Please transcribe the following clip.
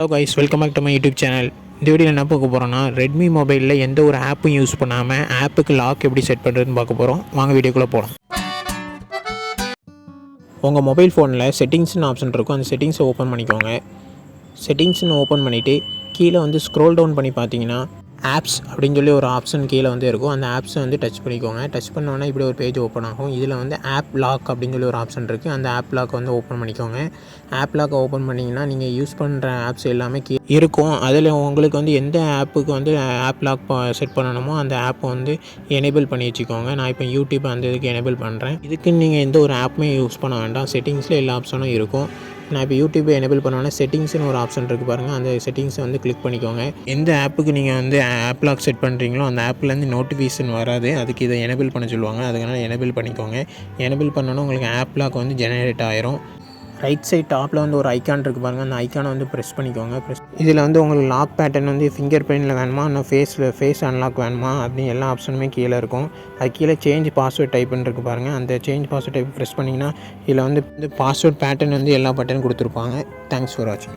Hello guys, welcome back to my YouTube channel. இந்த வீடியோவில் என்ன பார்க்க போகிறோன்னா, ரெட்மி மொபைலில் எந்த ஒரு ஆப்பும் யூஸ் பண்ணாமல் ஆப்புக்கு லாக் எப்படி செட் பண்ணுறதுன்னு பார்க்க போகிறோம். வாங்க வீடியோக்குள்ளே போகலாம். உங்கள் மொபைல் ஃபோனில் செட்டிங்ஸ்னு ஆப்ஷன் இருக்கும். அந்த செட்டிங்ஸை ஓப்பன் பண்ணிக்கோங்க. செட்டிங்ஸ்னு ஓப்பன் பண்ணிவிட்டு கீழே வந்து ஸ்க்ரோல் டவுன் பண்ணி பார்த்தீங்கன்னா ஆப்ஸ் அப்படின்னு சொல்லி ஒரு ஆப்ஷன் கீழே வந்து இருக்கும். அந்த ஆப்ஸை வந்து டச் பண்ணிக்கோங்க. டச் பண்ணோன்னா இப்படி ஒரு பேஜ் ஓப்பன் ஆகும். இதில் வந்து ஆப் லாக் அப்படின்னு சொல்லி ஒரு ஆப்ஷன் இருக்குது. அந்த ஆப் லாக் வந்து ஓப்பன் பண்ணிக்கோங்க. ஆப் லாக் ஓப்பன் பண்ணிங்கன்னா நீங்கள் யூஸ் பண்ணுற ஆப்ஸ் எல்லாமே இருக்கும். அதில் உங்களுக்கு வந்து எந்த ஆப்புக்கு வந்து ஆப் லாக் செட் பண்ணணுமோ அந்த ஆப்பை வந்து எனேபிள் பண்ணி வச்சுக்கோங்க. நான் இப்போ யூடியூப் அந்த இதுக்கு எனேபிள் பண்ணுறேன். இதுக்கு நீங்கள் எந்த ஒரு ஆப்புமே யூஸ் பண்ண வேண்டாம். செட்டிங்ஸில் எல்லா ஆப்ஷனும் இருக்கும். நான் இப்போ யூடியூப்பை எனேபிள் பண்ணோன்னா செட்டிங்ஸ்னு ஒரு ஆப்ஷன் இருக்குது பாருங்கள். அந்த செட்டிங்ஸை வந்து கிளிக் பண்ணிக்கோங்க. எந்த ஆப்புக்கு நீங்கள் வந்து ஆப் லாக் செட் பண்ணுறீங்களோ அந்த ஆப்லேருந்து நோட்டிஃபிகேஷன் வராது. அதுக்கு இதை எனேபிள் பண்ண சொல்லுவாங்க. அதுக்கான எனேபிள் பண்ணிக்கோங்க. எனேபிள் பண்ணோன்னா உங்களுக்கு ஆப் லாக் வந்து ஜெனரேட் ஆயிரும். ரைட் சைட் டாப்பில் வந்து ஒரு ஐக்கான் இருக்குது பாருங்கள். அந்த ஐக்கானை வந்து ப்ரெஸ் பண்ணிக்கோங்க. இதில் வந்து உங்களுக்கு லாக் பேட்டர்ன் வந்து ஃபிங்கர் பிரிண்டில் வேணுமா, இன்னும் ஃபேஸ் அன்லாக் வேணுமா அப்படின்னு எல்லா ஆப்ஷனுமே கீழே இருக்கும். அது கீழே சேஞ்ச் பாஸ்வேர்ட் டைப்னு இருக்குது பாருங்கள். அந்த சேஞ்ச் பாஸ்வேர்ட் டைப் ப்ரெஸ் பண்ணிங்கன்னா இதில் வந்து பாஸ்வேர்ட் பேட்டர்ன் வந்து எல்லா பட்டனும் கொடுத்துருப்பாங்க. தேங்க்ஸ் ஃபார் வாட்சிங்.